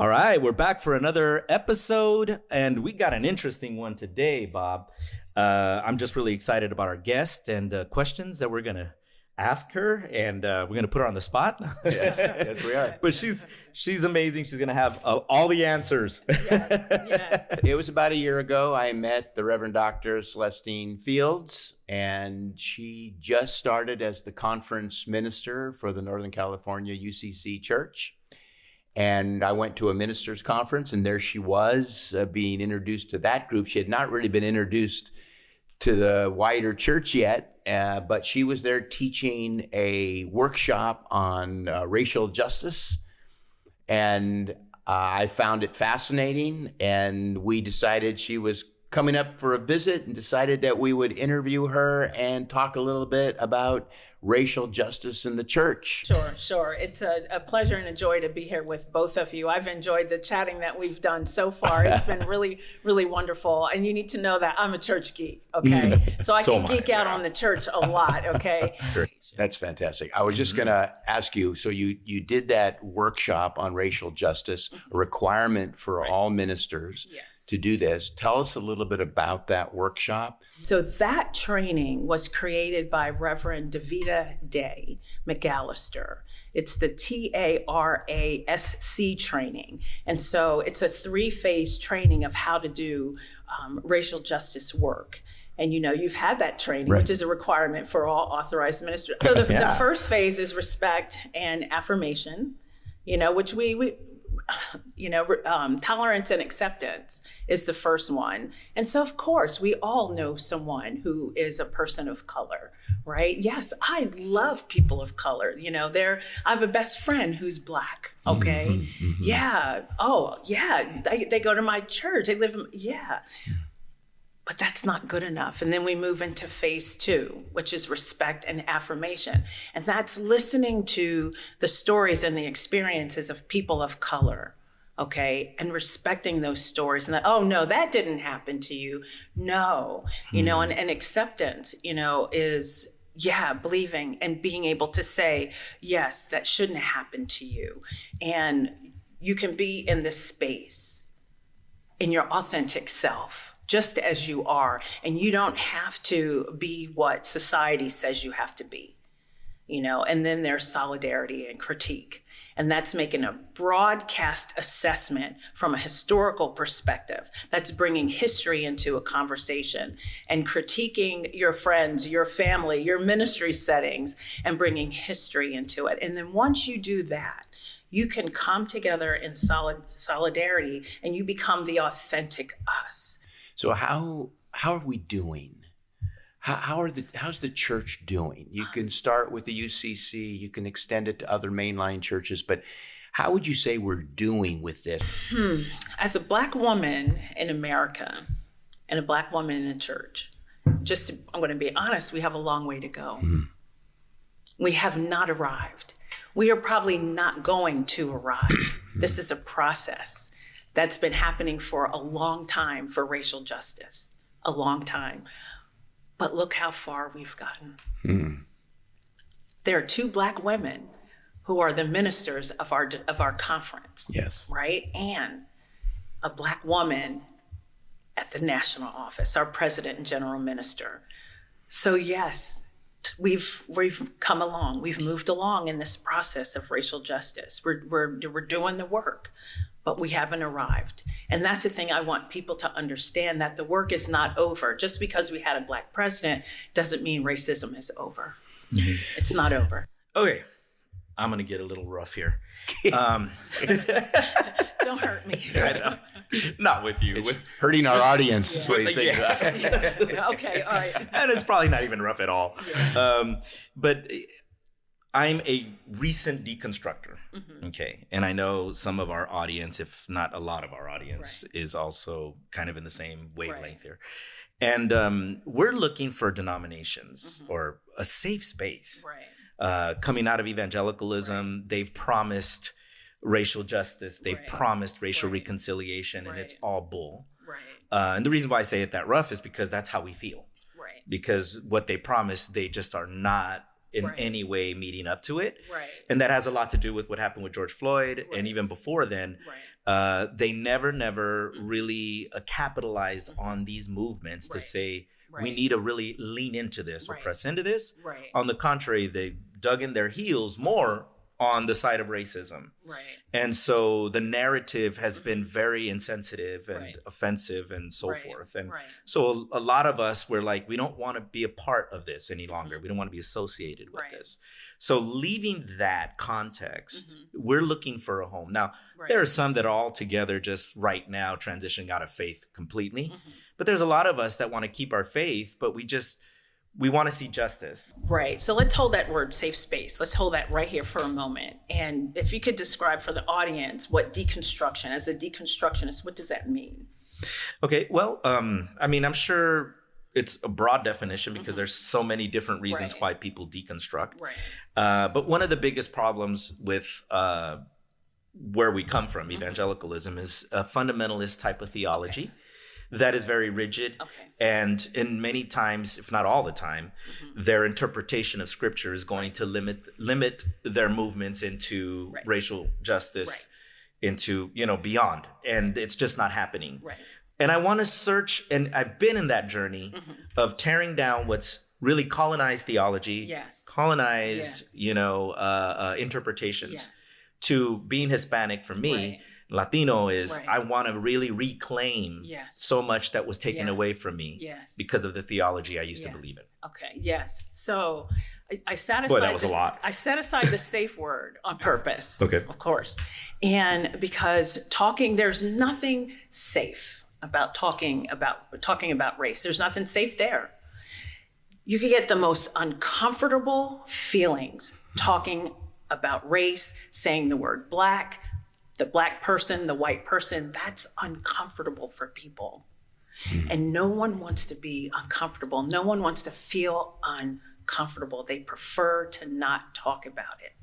All right, we're back for another episode, and we got an interesting one today, Bob. I'm just really excited about our guest and the questions that we're going to ask her, and we're going to put her on the spot. Yes, we are. But she's amazing. She's going to have all the answers. Yes. It was about a year ago I met the Reverend Dr. Celestine Fields, and she just started as the conference minister for the Northern California UCC Church. And I went to a ministers conference, and there she was being introduced to that group. She had not really been introduced to the wider church yet, but she was there teaching a workshop on racial justice. And I found it fascinating, and we decided she was coming up for a visit and decided that we would interview her and talk a little bit about racial justice in the church. Sure. It's a pleasure and a joy to be here with both of you. I've enjoyed the chatting that we've done so far. It's been really, really wonderful. And you need to know that I'm a church geek, okay? So I can geek out on the church a lot, okay? That's fantastic. I was just going to ask you, so you did that workshop on racial justice, a requirement for all ministers. Yes. To do this. Tell us a little bit about that workshop. So that training was created by Reverend Davida Day McAllister. It's the TARASC training. And so it's a 3-phase training of how to do racial justice work. And you've had that training, right, which is a requirement for all authorized ministers. So the first phase is respect and affirmation, which we tolerance and acceptance is the first one. And so, of course, we all know someone who is a person of color, right? Yes, I love people of color. I have a best friend who's Black, okay? Mm-hmm. Yeah. Oh, yeah. They go to my church. They live But that's not good enough. And then we move into phase 2, which is respect and affirmation. And that's listening to the stories and the experiences of people of color, okay? And respecting those stories and that, oh no, that didn't happen to you. No, and acceptance, is, believing and being able to say, yes, that shouldn't happen to you. And you can be in this space in your authentic self, just as you are, and you don't have to be what society says you have to be, and then there's solidarity and critique. And that's making a broadcast assessment from a historical perspective. That's bringing history into a conversation and critiquing your friends, your family, your ministry settings, and bringing history into it. And then once you do that, you can come together in solidarity and you become the authentic us. So how are we doing? How's the church doing? You can start with the UCC, you can extend it to other mainline churches, but how would you say we're doing with this? As a Black woman in America and a Black woman in the church, I'm going to be honest, we have a long way to go. Mm. We have not arrived. We are probably not going to arrive. This is a process that's been happening for a long time for racial justice, a long time. But look how far we've gotten. Mm. There are 2 Black women who are the ministers of our conference. Yes. Right? And a Black woman at the national office, our president and general minister. So yes, we've come along. We've moved along in this process of racial justice. We're doing the work, but we haven't arrived. And that's the thing I want people to understand, that the work is not over. Just because we had a Black president doesn't mean racism is over. Mm-hmm. It's not over. Okay, I'm gonna get a little rough here. Don't hurt me. I know. Not with you. It's hurting our audience. Is what he's thinking. Okay, all right. And it's probably not even rough at all. Yeah. But I'm a recent deconstructor, mm-hmm. Okay? And I know some of our audience, if not a lot of our audience, right, is also kind of in the same wavelength, right, here. And we're looking for denominations, mm-hmm. or a safe space. Right. Coming out of evangelicalism, right, they've promised racial justice, they've right, promised racial right, reconciliation, and right, it's all bull. Right. And the reason why I say it that rough is because that's how we feel. Right. Because what they promised, they just are not in right, any way meeting up to it. Right. And that has a lot to do with what happened with George Floyd, right, and even before then. Right. they never really capitalized on these movements to say, we need to really lean into this or press into this. Right. On the contrary, they dug in their heels more on the side of racism. Right. And so the narrative has been very insensitive and offensive and so forth. And so a lot of us were like, we don't want to be a part of this any longer. We don't want to be associated with this. So leaving that context, we're looking for a home. Now, there are some that are altogether just right now transitioning out of faith completely. But there's a lot of us that want to keep our faith, but we want to see justice. Right. So let's hold that word safe space. Let's hold that right here for a moment. And if you could describe for the audience what deconstruction, as a deconstructionist, what does that mean? Okay. Well, I mean, I'm sure it's a broad definition because there's so many different reasons why people deconstruct. Right. But one of the biggest problems with where we come from, evangelicalism, is a fundamentalist type of theology. That is very rigid. And in many times, if not all the time, their interpretation of scripture is going to limit their movements into racial justice, into, beyond. And it's just not happening. And I want to search, and I've been in that journey of tearing down what's really colonized theology, colonized, interpretations, to being Hispanic for me. Latino is I want to really reclaim so much that was taken away from me because of the theology I used to believe in. Okay. Yes. So I set aside that was a lot. I set aside the safe word on purpose. Okay. Of course. And because there's nothing safe about talking about race. There's nothing safe there. You could get the most uncomfortable feelings talking about race, saying the word black, the black person, the white person. That's uncomfortable for people. And no one wants to be uncomfortable. No one wants to feel uncomfortable. They prefer to not talk about it.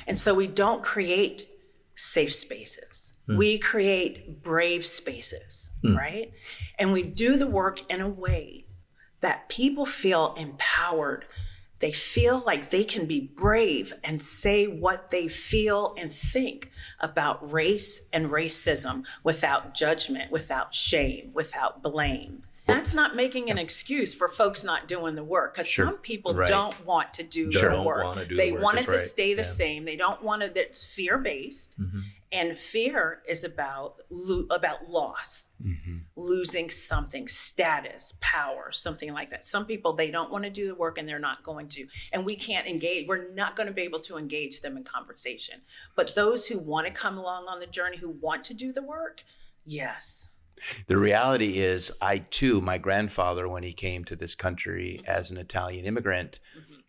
And so we don't create safe spaces. We create brave spaces, right? And we do the work in a way that people feel empowered. They feel like they can be brave and say what they feel and think about race and racism without judgment, without shame, without blame. That's not making an excuse for folks not doing the work, because some people don't want to do the work. They want it to stay the same. They don't want it. It's fear-based. And fear is about loss, losing something, status, power, something like that. Some people, they don't want to do the work and they're not going to. And we can't engage. We're not going to be able to engage them in conversation. But those who want to come along on the journey, who want to do the work, yes. The reality is, I too, my grandfather, when he came to this country as an Italian immigrant,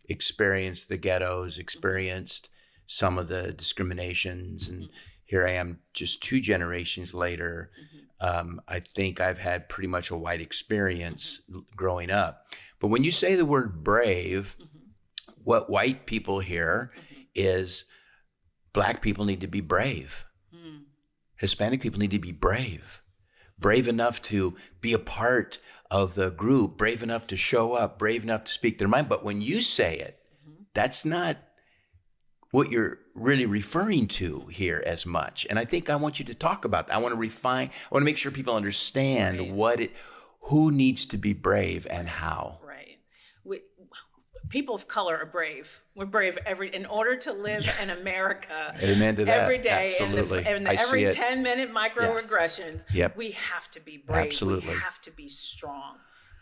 experienced the ghettos, experienced some of the discriminations, and here I am just 2 generations later. I think I've had pretty much a white experience growing up. But when you say the word brave, what white people hear is black people need to be brave. Hispanic people need to be brave. Brave enough to be a part of the group, brave enough to show up, brave enough to speak their mind. But when you say it, that's not what you're really referring to here as much. And I think I want you to talk about that. I want to make sure people understand who needs to be brave and how. Right. People of color are brave. We're brave in order to live in America. Amen to that. Every day. Absolutely. And every 10-minute microaggressions, we have to be brave. Absolutely. We have to be strong.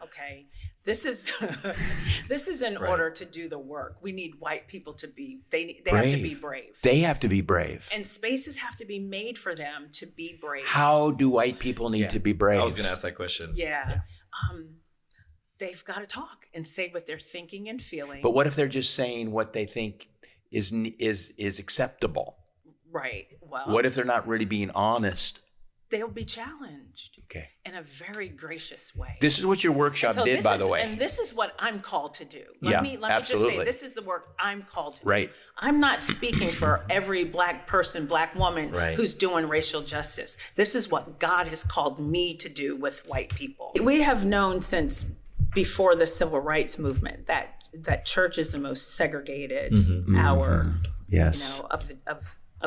Okay. This is in order to do the work. We need white people to be, they have to be brave. They have to be brave. And spaces have to be made for them to be brave. How do white people need to be brave? I was going to ask that question. They've got to talk and say what they're thinking and feeling. But what if they're just saying what they think is acceptable? Right. Well, what if they're not really being honest? They'll be challenged. Okay. In a very gracious way. This is what your workshop did, by the way. And this is what I'm called to do. Let me just say, this is the work I'm called to do. Right. I'm not speaking for every black person, black woman who's doing racial justice. This is what God has called me to do with white people. We have known since before the civil rights movement that church is the most segregated hour,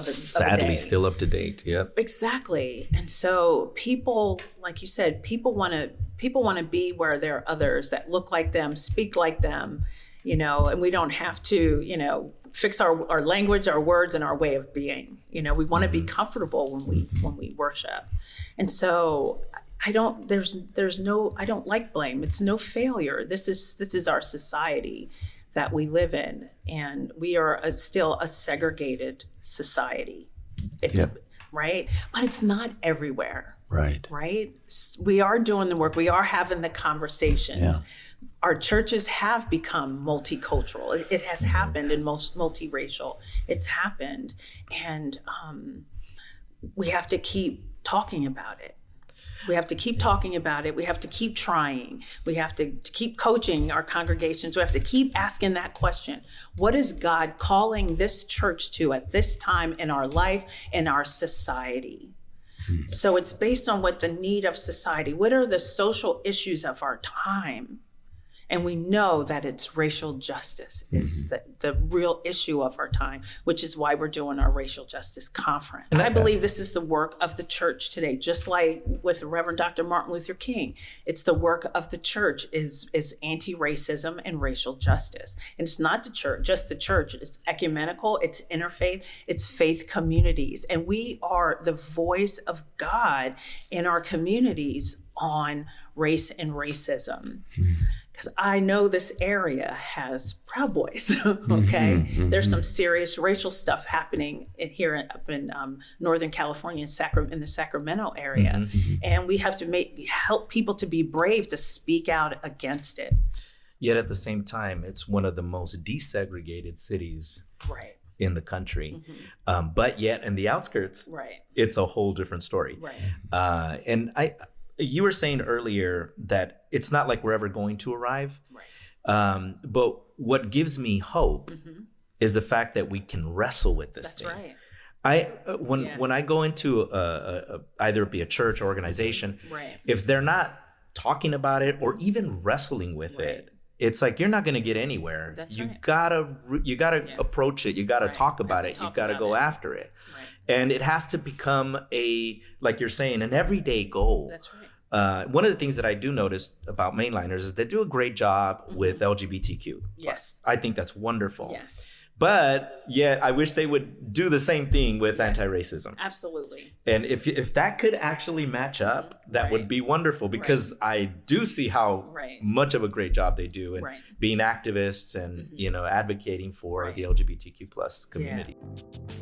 Sadly, still up to date. Yep. Exactly. And so people, like you said, people want to be where there are others that look like them, speak like them, and we don't have to, fix our language, our words, and our way of being. We want to be comfortable when we worship. And so I don't like blame. It's no failure. This is our society that we live in, and we are still a segregated society. It's right, but it's not everywhere. Right. We are doing the work. We are having the conversations. Yeah. Our churches have become multicultural. It has happened, and most multiracial. It's happened, and we have to keep talking about it. We have to keep talking about it. We have to keep trying. We have to keep coaching our congregations. We have to keep asking that question. What is God calling this church to at this time in our life, in our society? So it's based on what the need of society, what are the social issues of our time? And we know that it's racial justice is the real issue of our time, which is why we're doing our racial justice conference. And I believe this is the work of the church today, just like with Reverend Dr. Martin Luther King. It's the work of the church is anti-racism and racial justice. And it's not the church, just the church. It's ecumenical, it's interfaith, it's faith communities. And we are the voice of God in our communities on race and racism. Because I know this area has Proud Boys, okay? There's some serious racial stuff happening up in Northern California, in the Sacramento area. And we have to help people to be brave to speak out against it. Yet at the same time, it's one of the most desegregated cities in the country. But yet in the outskirts, it's a whole different story. And you were saying earlier that it's not like we're ever going to arrive. But what gives me hope is the fact that we can wrestle with this thing. When I go into either it be a church or organization, if they're not talking about it or even wrestling with it, it's like you're not going to get anywhere. You gotta approach it. You gotta talk about it. You gotta go after it. And it has to become like you're saying, an everyday goal. That's right. One of the things that I do notice about mainliners is they do a great job with LGBTQ. Yes. I think that's wonderful. Yes. But yet I wish they would do the same thing with anti-racism. Absolutely. And if that could actually match up, that would be wonderful, because I do see how much of a great job they do in being activists and, advocating for the LGBTQ plus community. Yeah.